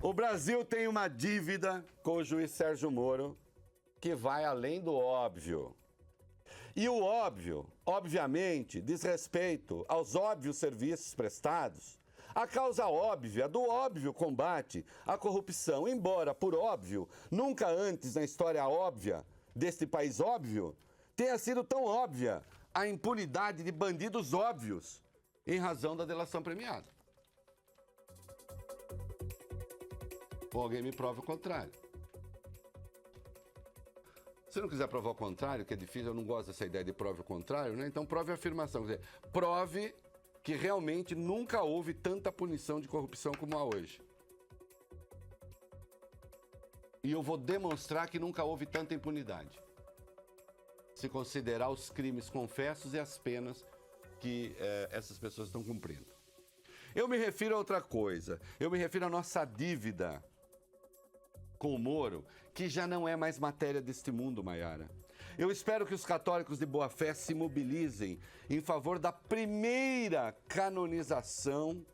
O Brasil tem uma dívida com o juiz Sérgio Moro que vai além do óbvio. E o óbvio, obviamente, diz respeito aos óbvios serviços prestados, a causa óbvia do óbvio combate à corrupção, embora, por óbvio, nunca antes na história óbvia deste país óbvio, tenha sido tão óbvia a impunidade de bandidos óbvios em razão da delação premiada. Ou alguém me prova o contrário. Se não quiser provar o contrário, que é difícil, eu não gosto dessa ideia de prove o contrário, né? Então prove a afirmação, quer dizer, prove que realmente nunca houve tanta punição de corrupção como há hoje. E eu vou demonstrar que nunca houve tanta impunidade, se considerar os crimes confessos e as penas que essas pessoas estão cumprindo. Eu me refiro a outra coisa, eu me refiro à nossa dívida com o Moro, que já não é mais matéria deste mundo, Maiara. Eu espero que os católicos de boa fé se mobilizem em favor da primeira canonização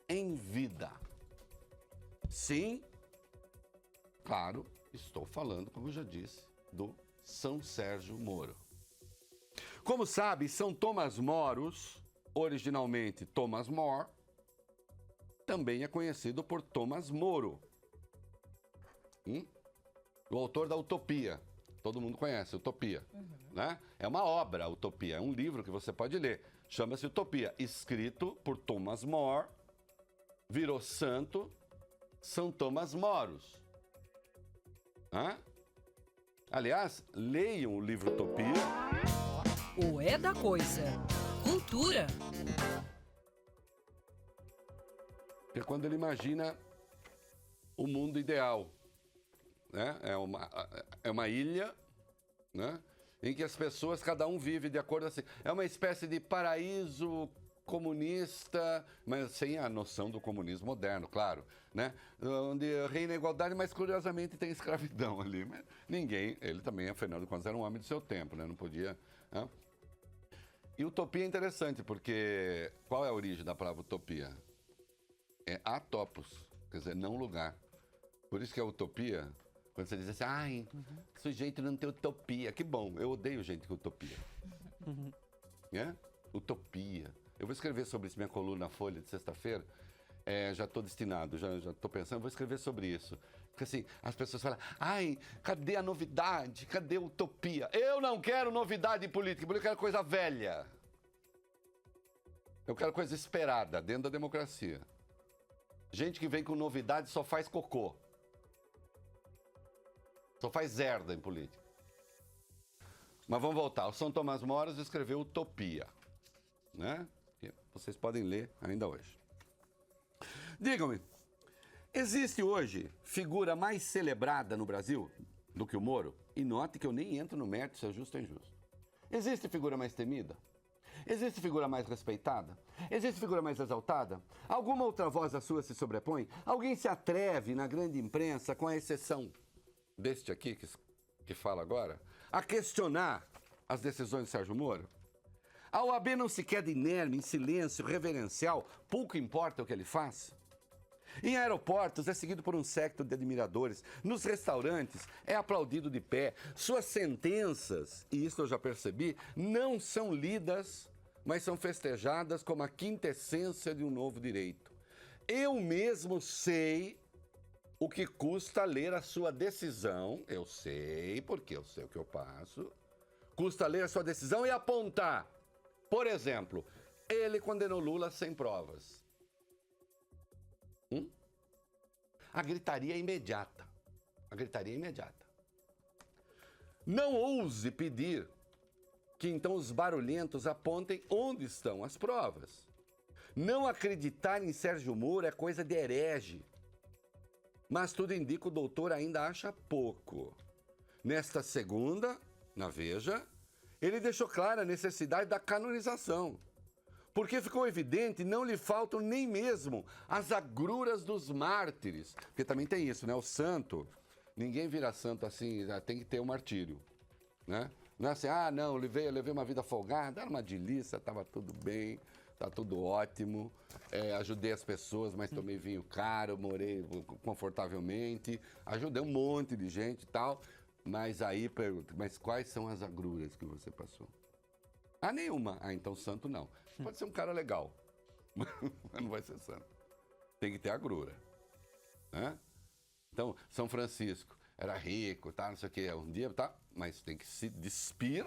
em vida. Sim, claro, estou falando, como eu já disse, do São Sérgio Moro. Como sabe, São Tomás Moros, originalmente Thomas More, também é conhecido por Tomás Moro. O autor da Utopia. Todo mundo conhece Utopia, né? É uma obra, a Utopia. É um livro que você pode ler. Chama-se Utopia. Escrito por Thomas More. Virou santo. São Tomás Moros. Aliás, leiam o livro Utopia. O É da Coisa. Cultura. Que é quando ele imagina o mundo ideal. Né? É uma ilha, né? Em que as pessoas, cada um vive de acordo assim. É uma espécie de paraíso comunista, mas sem a noção do comunismo moderno, claro, né? Onde reina a igualdade, mas curiosamente tem escravidão ali. Mas ninguém, ele também, afinal de contas, era um homem do seu tempo, né? Não podia... Né? E utopia é interessante, porque qual é a origem da palavra utopia? É atopos, quer dizer, não lugar. Por isso que a utopia... Quando você diz assim, ai, sujeito não tem utopia. Que bom, eu odeio gente com utopia. Utopia. Eu vou escrever sobre isso, minha coluna na Folha de sexta-feira. Já estou destinado, já estou pensando, vou escrever sobre isso. Porque assim, as pessoas falam, ai, cadê a novidade? Cadê a utopia? Eu não quero novidade política, eu quero coisa velha. Eu quero coisa esperada, dentro da democracia. Gente que vem com novidade só faz cocô. Só faz zerda em política. Mas vamos voltar. O São Tomás Moros escreveu Utopia, né? Que vocês podem ler ainda hoje. Digam-me, existe hoje figura mais celebrada no Brasil do que o Moro? E note que eu nem entro no mérito se é justo ou injusto. Existe figura mais temida? Existe figura mais respeitada? Existe figura mais exaltada? Alguma outra voz à sua se sobrepõe? Alguém se atreve na grande imprensa, com a exceção deste aqui que fala agora, a questionar as decisões de Sérgio Moro? A OAB não se queda inerme, em silêncio, reverencial, pouco importa o que ele faz? Em aeroportos é seguido por um séquito de admiradores, nos restaurantes é aplaudido de pé, suas sentenças, e isso eu já percebi, não são lidas, mas são festejadas como a quintessência de um novo direito. Eu mesmo sei o que custa ler a sua decisão, eu sei, porque eu sei o que eu passo, custa ler a sua decisão e apontar. Por exemplo, ele condenou Lula sem provas. A gritaria é imediata. A gritaria é imediata. Não ouse pedir que então os barulhentos apontem onde estão as provas. Não acreditar em Sérgio Moro é coisa de herege. Mas tudo indica o doutor ainda acha pouco. Nesta segunda, na Veja, ele deixou clara a necessidade da canonização. Porque ficou evidente, não lhe faltam nem mesmo as agruras dos mártires. Porque também tem isso, né? O santo, ninguém vira santo assim, tem que ter um martírio, né? Não é assim, não, eu levei uma vida folgada, era uma delícia, estava tudo bem, tá tudo ótimo. Ajudei as pessoas, mas tomei vinho caro, morei confortavelmente, ajudei um monte de gente e tal. Mas aí pergunta, mas quais são as agruras que você passou? Ah, nenhuma. Ah, então santo não. Pode ser um cara legal, mas não vai ser santo. Tem que ter agrura, né? Então, São Francisco era rico, tá, não sei o que, um dia, tá, mas tem que se despir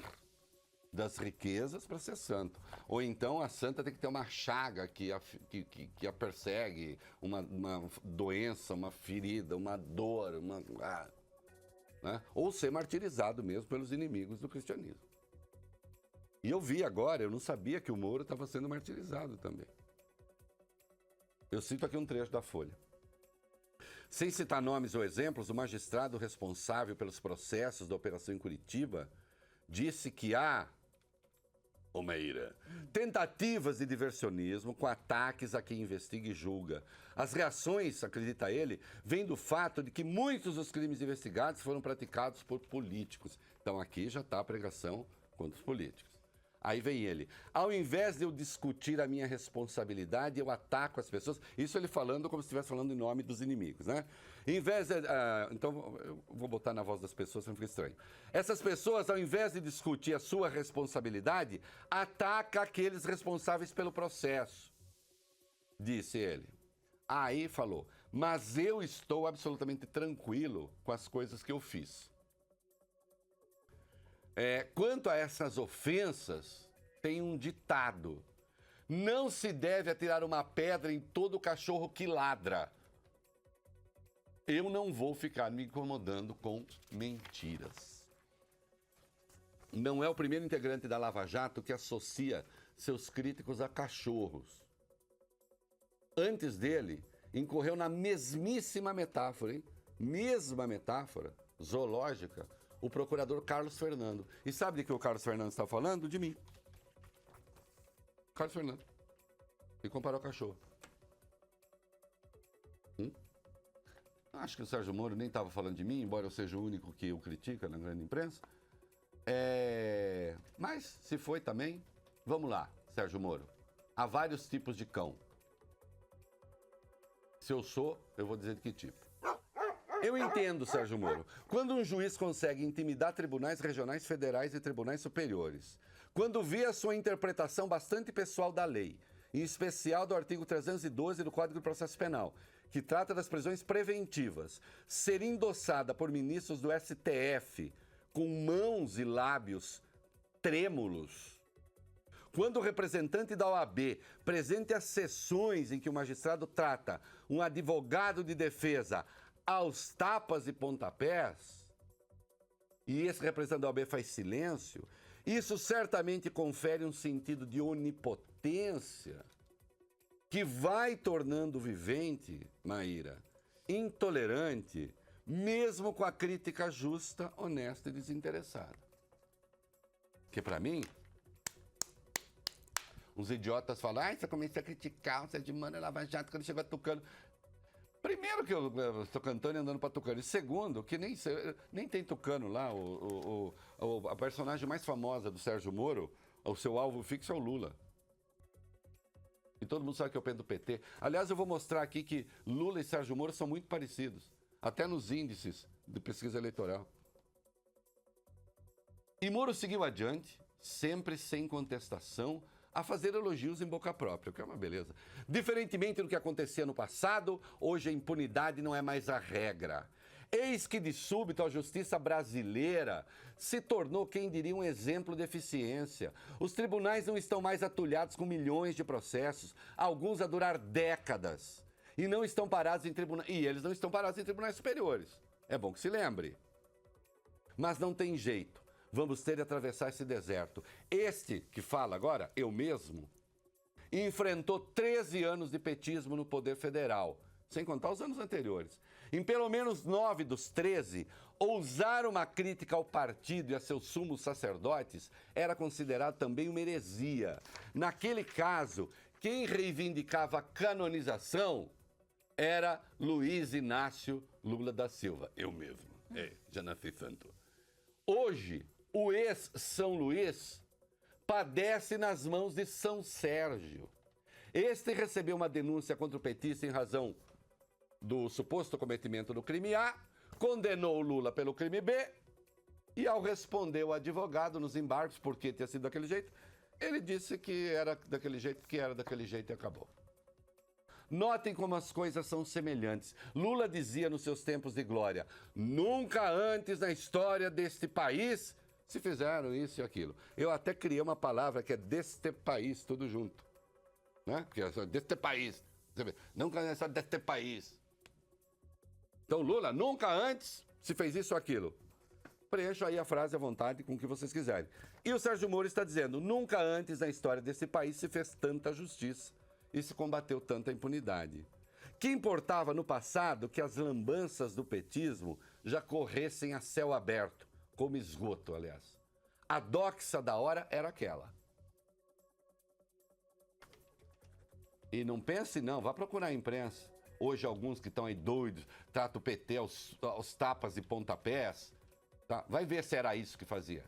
das riquezas para ser santo. Ou então a santa tem que ter uma chaga que a persegue, uma doença, uma ferida, uma dor, né? Ou ser martirizado mesmo pelos inimigos do cristianismo. E eu vi agora, eu não sabia que o Moro estava sendo martirizado também. Eu cito aqui um trecho da Folha. Sem citar nomes ou exemplos, o magistrado responsável pelos processos da operação em Curitiba disse que há, Meira, tentativas de diversionismo com ataques a quem investiga e julga. As reações, acredita ele, vêm do fato de que muitos dos crimes investigados foram praticados por políticos. Então aqui já está a pregação contra os políticos. Aí vem ele. Ao invés de eu discutir a minha responsabilidade, eu ataco as pessoas. Isso ele falando como se estivesse falando em nome dos inimigos, né? Então, eu vou botar na voz das pessoas, não fica estranho. Essas pessoas, ao invés de discutir a sua responsabilidade, atacam aqueles responsáveis pelo processo, disse ele. Aí falou, mas eu estou absolutamente tranquilo com as coisas que eu fiz. Quanto a essas ofensas, tem um ditado. Não se deve atirar uma pedra em todo cachorro que ladra. Eu não vou ficar me incomodando com mentiras. Não é o primeiro integrante da Lava Jato que associa seus críticos a cachorros. Antes dele, incorreu na mesmíssima metáfora, hein? Mesma metáfora zoológica, o procurador Carlos Fernando. E sabe de que o Carlos Fernando está falando? De mim. Carlos Fernando. E comparou o cachorro. Acho que o Sérgio Moro nem estava falando de mim, embora eu seja o único que o critica na grande imprensa. Mas, se foi também, vamos lá, Sérgio Moro. Há vários tipos de cão. Se eu sou, eu vou dizer de que tipo. Eu entendo, Sérgio Moro, quando um juiz consegue intimidar tribunais regionais, federais e tribunais superiores, quando vê a sua interpretação bastante pessoal da lei, em especial do artigo 312 do Código de Processo Penal, que trata das prisões preventivas, ser endossada por ministros do STF com mãos e lábios trêmulos, quando o representante da OAB, presente às sessões em que o magistrado trata um advogado de defesa aos tapas e pontapés, e esse representante da OAB faz silêncio, isso certamente confere um sentido de onipotência que vai tornando o vivente, Maíra, intolerante, mesmo com a crítica justa, honesta e desinteressada. Que para mim, uns idiotas falam, você começou a criticar o Sérgio Moro, Lava Jato, quando chegou a Tucano. Primeiro que eu estou cantando e andando para Tucano. E segundo, que nem tem Tucano lá. A personagem mais famosa do Sérgio Moro, o seu alvo fixo é o Lula. E todo mundo sabe que eu penso do PT. Aliás, eu vou mostrar aqui que Lula e Sérgio Moro são muito parecidos. Até nos índices de pesquisa eleitoral. E Moro seguiu adiante, sempre sem contestação, a fazer elogios em boca própria, o que é uma beleza. Diferentemente do que acontecia no passado, hoje a impunidade não é mais a regra. Eis que de súbito a justiça brasileira se tornou, quem diria, um exemplo de eficiência. Os tribunais não estão mais atulhados com milhões de processos, alguns a durar décadas. E não estão parados em tribunais. E eles não estão parados em tribunais superiores. É bom que se lembre. Mas não tem jeito. Vamos ter de atravessar esse deserto. Este que fala agora, eu mesmo, enfrentou 13 anos de petismo no Poder Federal, sem contar os anos anteriores. Em pelo menos 9 dos 13, ousar uma crítica ao partido e a seus sumos sacerdotes era considerado também uma heresia. Naquele caso, quem reivindicava a canonização era Luiz Inácio Lula da Silva. Eu mesmo. Já nasci santo. Hoje, o ex-São Luís padece nas mãos de São Sérgio. Este recebeu uma denúncia contra o petista em razão do suposto cometimento do crime A, condenou o Lula pelo crime B, e ao responder o advogado nos embargos, porque tinha sido daquele jeito, ele disse que era daquele jeito e acabou. Notem como as coisas são semelhantes. Lula dizia nos seus tempos de glória: nunca antes na história deste país se fizeram isso e aquilo. Eu até criei uma palavra que é deste país, tudo junto. Né? Porque é deste país. Nunca antes na história deste país. Então, Lula, nunca antes se fez isso ou aquilo. Preencho aí a frase à vontade com o que vocês quiserem. E o Sérgio Moro está dizendo: nunca antes na história desse país se fez tanta justiça e se combateu tanta impunidade. Que importava no passado que as lambanças do petismo já corressem a céu aberto, como esgoto, aliás. A doxa da hora era aquela. E não pense não, vá procurar a imprensa. Hoje alguns que estão aí doidos, tratam o PT aos tapas e pontapés. Tá? Vai ver se era isso que fazia.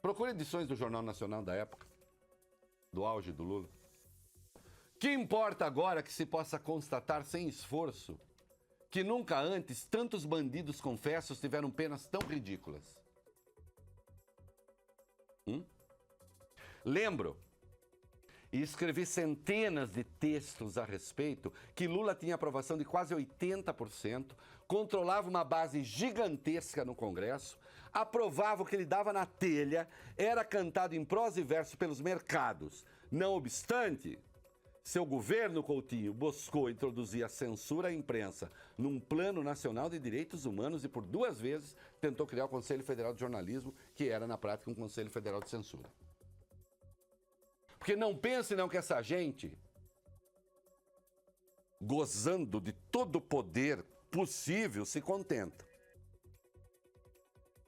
Procure edições do Jornal Nacional da época, do auge do Lula. Que importa agora que se possa constatar sem esforço que nunca antes tantos bandidos confessos tiveram penas tão ridículas? Lembro, e escrevi centenas de textos a respeito, que Lula tinha aprovação de quase 80%, controlava uma base gigantesca no Congresso, aprovava o que ele dava na telha, era cantado em prosa e verso pelos mercados. Não obstante, seu governo, Coutinho, buscou introduzir a censura à imprensa num plano nacional de direitos humanos e por 2 vezes tentou criar o Conselho Federal de Jornalismo, que era na prática um Conselho Federal de Censura. Porque não pense não que essa gente, gozando de todo o poder possível, se contenta.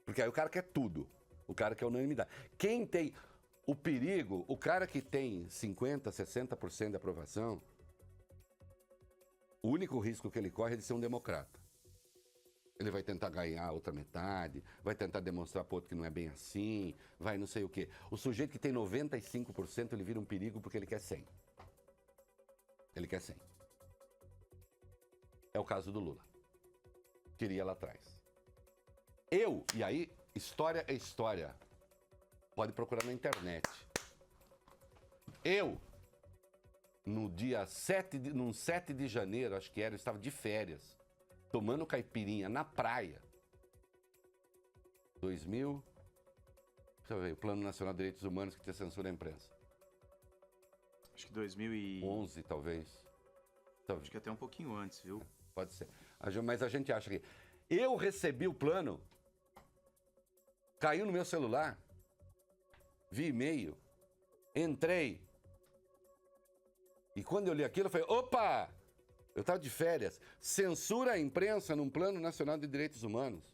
Porque aí o cara quer tudo. O cara quer unanimidade. Quem tem o perigo, o cara que tem 50%, 60% de aprovação, o único risco que ele corre é de ser um democrata. Ele vai tentar ganhar a outra metade, vai tentar demonstrar para o outro que não é bem assim, vai não sei o quê. O sujeito que tem 95%, ele vira um perigo porque ele quer 100%. Ele quer 100%. É o caso do Lula. Queria lá atrás. E aí, história é história. Pode procurar na internet. No dia 7 de janeiro, acho que era, eu estava de férias, tomando caipirinha na praia. 2000, deixa eu ver, o Plano Nacional de Direitos Humanos que tinha censura à imprensa. Acho que 2011, talvez. Acho que até um pouquinho antes, viu? Pode ser. Mas a gente acha que... Eu recebi o plano, caiu no meu celular, vi e-mail, entrei. E quando eu li aquilo, eu falei, opa! Eu estava de férias. Censura à imprensa num Plano Nacional de Direitos Humanos.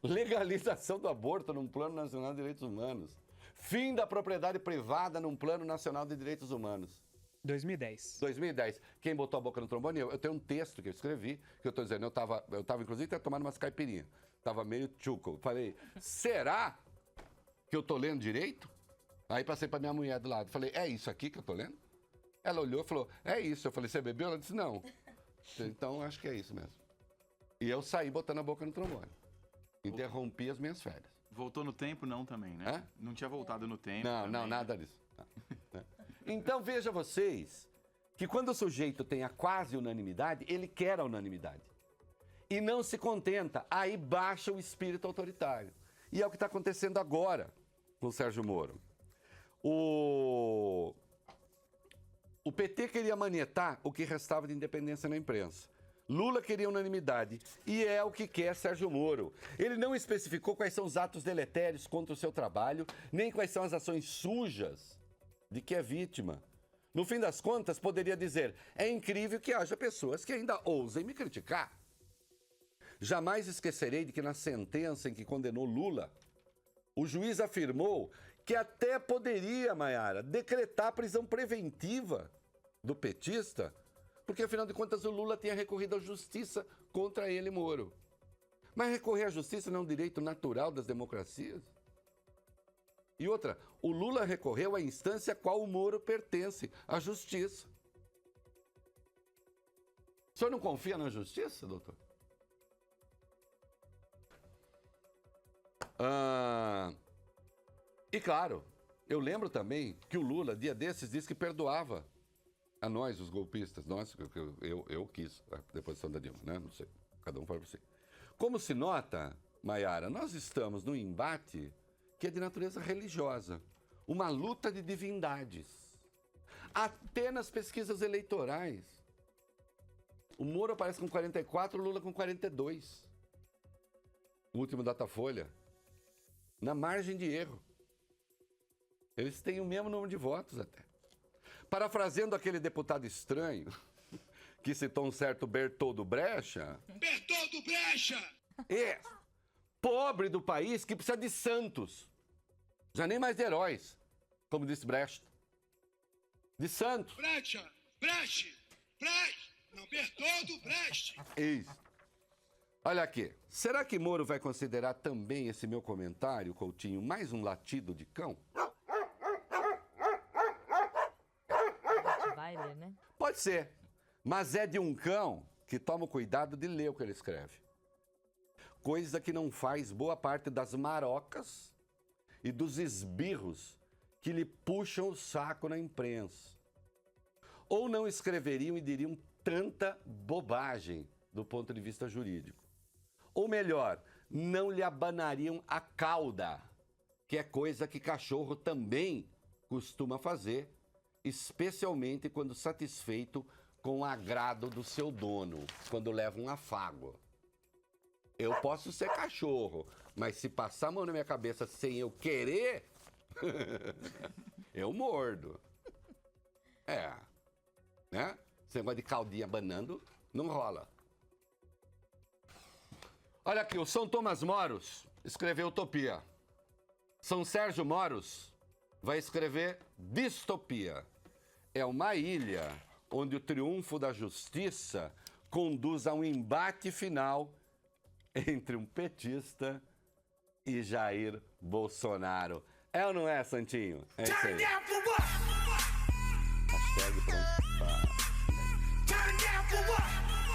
Legalização do aborto num Plano Nacional de Direitos Humanos. Fim da propriedade privada num Plano Nacional de Direitos Humanos. 2010. 2010. Quem botou a boca no trombone? Eu tenho um texto que eu escrevi, que eu estou dizendo, eu tava inclusive até tomando umas caipirinhas. Tava meio tchuco. Falei, será que eu tô lendo direito? Aí passei para minha mulher do lado. Falei, é isso aqui que eu tô lendo? Ela olhou e falou, é isso. Eu falei, você bebeu? Ela disse, não. Então, acho que é isso mesmo. E eu saí botando a boca no trombone. Interrompi as minhas férias. Voltou no tempo? Não também, né? Hã? Não tinha voltado no tempo. Não, também. não, nada disso. Então, veja vocês que quando o sujeito tem a quase unanimidade, ele quer a unanimidade. E não se contenta. Aí baixa o espírito autoritário. E é o que está acontecendo agora com o Sérgio Moro. O PT queria manietar o que restava de independência na imprensa. Lula queria unanimidade e é o que quer Sérgio Moro. Ele não especificou quais são os atos deletérios contra o seu trabalho, nem quais são as ações sujas de que é vítima. No fim das contas, poderia dizer, é incrível que haja pessoas que ainda ousem me criticar. Jamais esquecerei de que na sentença em que condenou Lula, o juiz afirmou que até poderia, Maiara, decretar prisão preventiva do petista, porque afinal de contas o Lula tinha recorrido à justiça contra ele, Moro. Mas recorrer à justiça não é um direito natural das democracias? E outra, o Lula recorreu à instância a qual o Moro pertence, a justiça. O senhor não confia na justiça, doutor? E claro, eu lembro também que o Lula, dia desses, disse que perdoava a nós, os golpistas. Nós, eu quis a deposição da Dilma, né? Não sei, cada um fala por si. Como se nota, Maiara, nós estamos num embate que é de natureza religiosa. Uma luta de divindades. Até nas pesquisas eleitorais. O Moro aparece com 44, o Lula com 42. O último Datafolha. Na margem de erro. Eles têm o mesmo número de votos até. Parafraseando aquele deputado estranho que citou um certo Bertoldo Brecha. Bertoldo Brecha! É, pobre do país que precisa de santos. Já nem mais de heróis, como disse Brecht. De santos. Brecha! Não, Bertoldo Brecht! Isso. Olha aqui, será que Moro vai considerar também esse meu comentário, Coutinho, mais um latido de cão? Vai ler, né? Pode ser, mas é de um cão que toma o cuidado de ler o que ele escreve. Coisa que não faz boa parte das marocas e dos esbirros que lhe puxam o saco na imprensa. Ou não escreveriam e diriam tanta bobagem do ponto de vista jurídico. Ou melhor, não lhe abanariam a cauda, que é coisa que cachorro também costuma fazer, especialmente quando satisfeito com o agrado do seu dono, quando leva um afago. Eu posso ser cachorro, mas se passar a mão na minha cabeça sem eu querer, eu mordo. É, né? Esse negócio de caldinha abanando não rola. Olha aqui, o São Tomás Moros escreveu utopia. São Sérgio Moros vai escrever distopia. É uma ilha onde o triunfo da justiça conduz a um embate final entre um petista e Jair Bolsonaro. É ou não é, Santinho? É isso aí. Hashtag pronto.